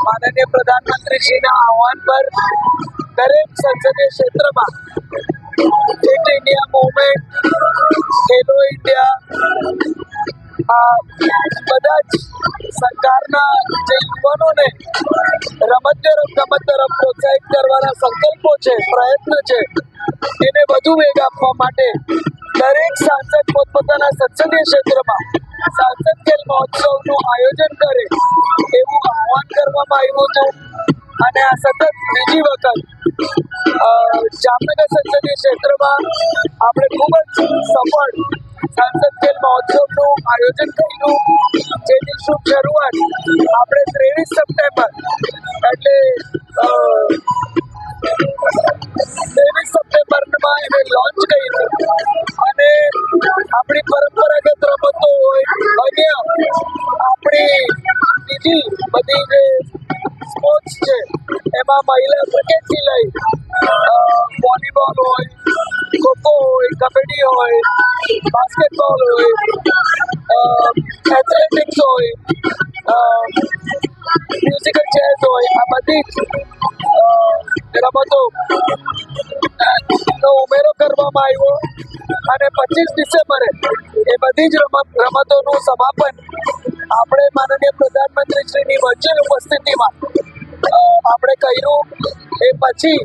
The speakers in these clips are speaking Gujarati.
માનનીય પ્રધાનમંત્રીજીના આહવાન પર દરેક સંસદીય ક્ષેત્રમાં ફિટ ઇન્ડિયા મૂવમેન્ટ, ખેલો ઇન્ડિયા, બધા જ સરકારના જે યુવાનોને ગમત તરફ પ્રોત્સાહિત કરવાના સંકલ્પો છે, પ્રયત્ન છે, એને વધુ વેગ આપવા માટે દરેક સાંસદ પોતપોતાના સંસદીય ક્ષેત્રમાં સાંસદ ખેલ મહોત્સવનું આયોજન કરે એવું આહવાન કરવામાં આવ્યું હતું. અને આ સતત બીજી વખત જામનગર સંસદીય ક્ષેત્રમાં આપણે ખૂબ જ સફળ સાંસદ ખેલ મહોત્સવનું આયોજન કર્યું, જેની શુભ શરૂઆત આપણે 23 સપ્ટેમ્બર એટલે 23 સપ્ટેમ્બરમાં એને લોન્ચ કર્યું. અને આપણી પરંપરાગત રમતો હોય, અન્ય આપણી બીજી બધી જે સ્પોર્ટ્સ છે એમાં મહિલા ક્રિકેટથી લઈ વોલીબોલ હોય, ખોખો હોય, કબડ્ડી હોય, બાસ્કેટબોલ હોય, એથ્લેટિક્સ હોય, મ્યુઝિકલ ચેર્સ હોય, આ બધી જ રમતો નો ઉમેરો કરવામાં આવ્યો. અને 25 ડિસેમ્બરે એ બધી જ રમતોનું સમાપન આપણે માનનીય પ્રધાનમંત્રીશ્રીની વર્ચ્યુઅલ ઉપસ્થિતિમાં આપણે કર્યું. એ પછી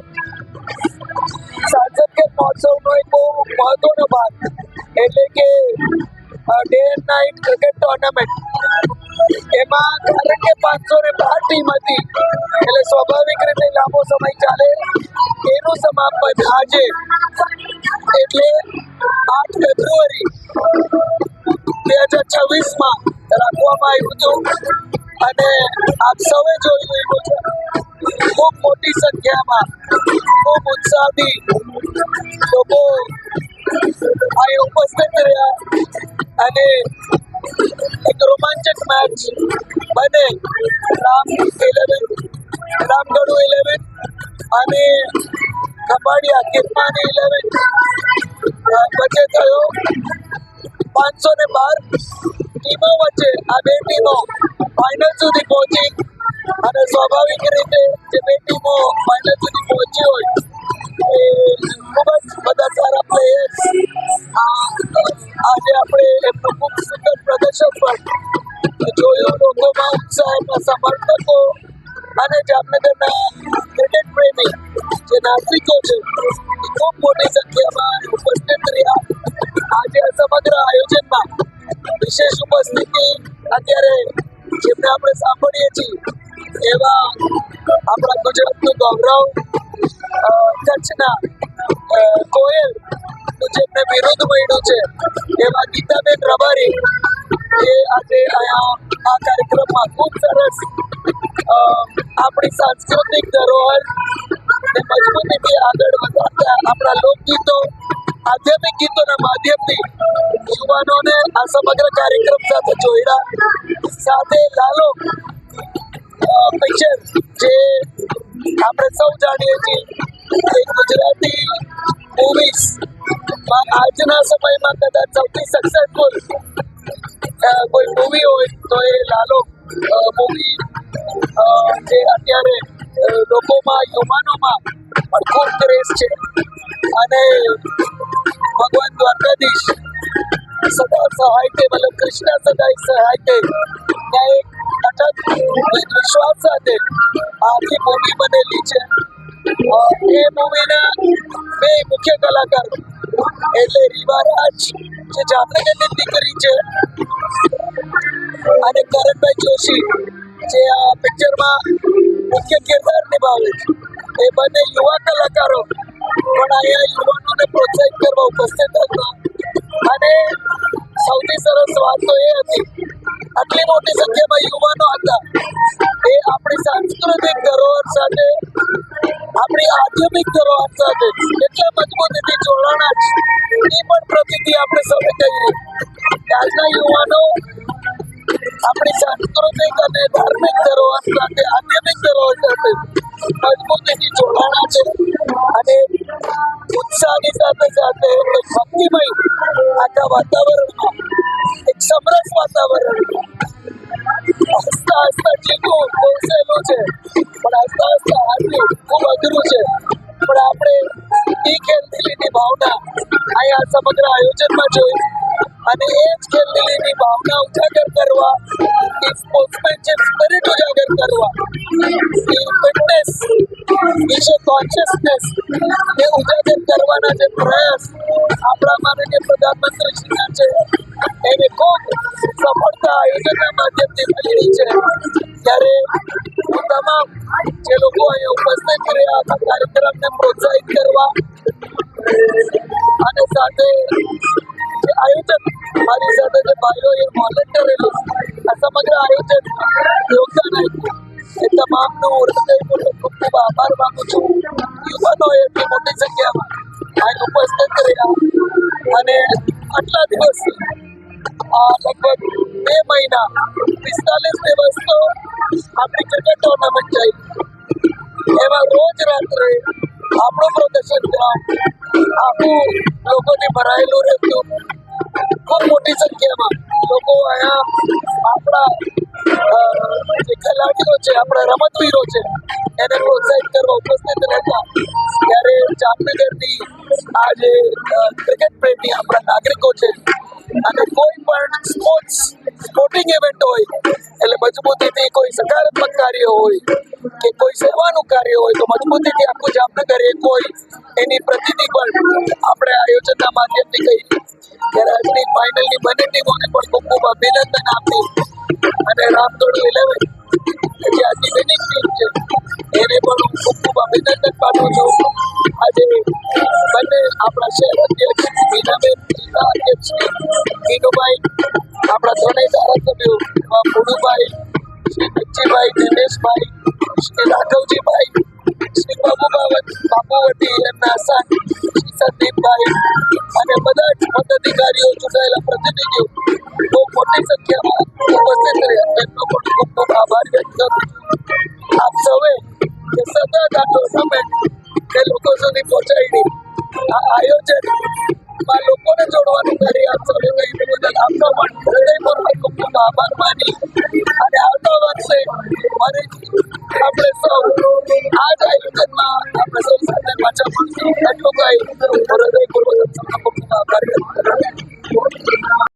સાંસદ ખેલ મહોત્સવનો એક બહુ મહત્વનો ભાગ એટલે કે day and night cricket tournament, એમાં કારણ કે 512 ટીમ હતી એટલે સ્વાભાવિક રીતે લાંબો સમય ચાલે, એનું સમાપન આજે એટલે 8 ફેબ્રુઆરી 2026માં રાખવામાં આવ્યું હતું. અને આપ સૌએ જોયું એવું છે, ખૂબ મોટી સંખ્યામાં ખૂબ ઉત્સાહથી લોકો અહીં ઉપસ્થિત રહ્યા. અને એક રોમાંચક મેચ બને રામગઢ 11 અને ખંભાળિયા કિરમાની 11 વચ્ચે થયો. 512 ટીમો વચ્ચે આ બે ટીમો ફાઇનલ સુધી પહોંચી. અને સ્વાભાવિક રીતે જે બે ટીમો ફાઇનલ સુધી પહોંચી હોય એ ખૂબ જ બધા સારા પ્લેયર્સ. આજે આપણે એમનું ખૂબ સુંદર પ્રદર્શન પણ જોયું. લોકોમાં ઉત્સાહ, એમના સમર્થકો અને જામનગરના ક્રિકેટ પ્રેમી જે નાગરિકો છે એ ખૂબ મોટી સંખ્યામાં ઉપસ્થિત રહ્યા. આજે આ સમગ્ર આયોજનમાં વિશેષ ઉપસ્થિતિ અત્યારે જેમને આપણે સાંભળીએ છીએ એવા આપણા ગુજરાતનું ગૌરવ કચ્છના કોયલ જેમને બિરુદ મળ્યું છે એવા ગીતાબેન રબારી એ આજે અહીંયા આ કાર્યક્રમમાં ખૂબ સરસ આપણી સાંસ્કૃતિક ધરોહર ને મજબૂતીથી આગળ વધારતા આપણા લોકગીતો, આધ્યાત્મિક ગીતોના માધ્યમથી યુવાનોને આ સમગ્ર કાર્યક્રમ સાથે જોડ્યા. સાથે લાલો પિક્ચર જે આપણે સૌ જાણીએ છીએ એ ગુજરાતી મૂવીઝમાં આજના સમયમાં કદાચ સૌથી સક્સેસફુલ કોઈ મૂવી હોય તો એ લાલો મૂવી જે અત્યારે લોકોમાં, યુવાનોમાં પણ ખૂબ ક્રેઝ છે. અને ભગવાન દ્વારકાધીશ સદા સહાય કે મતલબ કૃષ્ણ સદાય સહાય કે ત્યાં એક અટક વિશ્વાસ સાથે આખી મૂવી બનેલી છે. એ મૂવીના બે મુખ્ય કલાકાર એટલે રીવા રાજ જે જામનગરની દીકરી છે અને કરણભાઈ જોશી જે આ પિક્ચરમાં મુખ્ય કિરદાર નિભાવે છે. એ બંને યુવા કલાકારો પણ અહીંયા યુવાનોને પ્રોત્સાહિત કરવા ઉપસ્થિત હતા. અને સૌથી સરસ વાત તો એ હતી, આટલી મોટી સંખ્યામાં યુવાનો હતા એ આપણી સાંસ્કૃતિક ધરોહર સાથે, આપણી આધ્યાત્મિક ધરોહર સાથે એટલા મજબૂતીથી જોડાણા છે એ પણ પ્રતિથી આપણે સૌએ કહી. આજના યુવાનો આપણી સાંસ્કૃતિક અને ધાર્મિક ધરોહર સાથે, આધ્યાત્મિક ધરોહર સાથે મજબૂતીથી જોડાણા છે. અને ઉત્સાહની સાથે સાથે એક ભક્તિમય આખા વાતાવરણમાં, એક સમરસ વાતાવરણમાં હસતા હસતા શીખવું બહુ સહેલું છે, પણ આસ્તા આસ્તા હાથવી ખૂબ અઘરું છે. પણ આપણે એ ખેલદિલીની ભાવના અહીંયા સમગ્ર આયોજનમાં જોઈ, અને એ જ ખેલદિલીની ભાવના ઉજાગર કરવા, એ સ્પોર્ટ્સમેનશિપ સ્પિરિટ ઉજાગર કરવા, એ ફિટનેસ વિશે કોન્શિયસનેસ એ ઉજાગર કરવાના જે પ્રયાસ આપણા માનનીય પ્રધાનમંત્રી શ્રીના છે, એને ખૂબ સફળતા આયોજનના માધ્યમથી મળી છે. ત્યારે હું તમામ જે લોકો અહીંયા ઉપસ્થિત રહ્યા હતા કાર્યક્રમને પ્રોત્સાહિત કરવા, અને સાથે જે આયોજક મારી સાથે જે ભાઈઓએ વોલેન્ટરીલી આ સમગ્ર આયોજન યોગદાન આપ્યું, એ તમામનો હૃદયપૂર્વક ખૂબ ખૂબ આભાર માનું છું. યુવાનો એટલી મોટી સંખ્યામાં અહીં ઉપસ્થિત રહ્યા, અને આટલા દિવસથી લગભગ 2 મહિના 45 દિવસ તો આપણી ક્રિકેટ ટુર્નામેન્ટ જઈ, એમાં રોજ રાત્રે આપણું પ્રદર્શન ગ્રાઉન્ડ આખું લોકોથી ભરાયેલું રહેતું. ખૂબ મોટી સંખ્યામાં લોકો અહીંયા આપણા જે ખેલાડીઓ છે, આપણા રમતવીરો છે, એને પ્રોત્સાહિત કરવા ઉપસ્થિત રહેતા. ત્યારે જામનગરની આ જે ક્રિકેટ પ્રેમી આપણા નાગરિકો છે, અને કોઈ પણ સ્પોર્ટિંગ ઇવેન્ટ હોય એટલે મજબૂતીથી કોઈ સકારાત્મક કાર્ય હોય કે કોઈ સેવાનું કાર્ય હોય, તો મજબૂતીથી આખું જામનગર એક હોય, એની પ્રતિનિધિ પણ આપણે આયોજનના માધ્યમથી કહી. ત્યારે આજની ફાઇનલની બંને ટીમોને પણ ખૂબ ખૂબ અભિનંદન આપી, અને રામદોડો 11 જે આજની વિનિંગ ટીમ છે એને પણ હું ખૂબ ખૂબ અભિનંદન પાઠવું છું. આજે બંને આપણા શહેર અધ્યક્ષ બીનાબેન, જિલ્લા અધ્યક્ષ વિનુભાઈ, આપણા ત્રણેય ધારાસભ્યો એવા પુડુભાઈ, શ્રી વિજયભાઈ, દિનેશભાઈ, શ્રી રાઘવજીભાઈ, શ્રી બાબુવતી, એમના સન શ્રી સંદીપભાઈ, અને બધા જ પદાધિકારીઓ, ચૂંટાયેલા પ્રતિનિધિઓ બહુ મોટી સંખ્યામાં ઉપસ્થિત રહ્યા, તેમનો પણ ખૂબ ખૂબ આભાર વ્યક્ત કરું છું. આપ સૌએ જે સતત આ ટુર્નામેન્ટ એ લોકો સુધી પહોંચાડી, આ આયોજનમાં લોકોને જોડવાનું કાર્ય આપ સૌએ કર્યું બદલ આપનો પણ હૃદયપૂર્વક ખૂબ ખૂબ આભાર માની, અને આવતા વર્ષે ફરીથી આપણે સૌ આ જ આયોજનમાં આપણે સૌ સાથે પાછા મળશું. એટલું કહી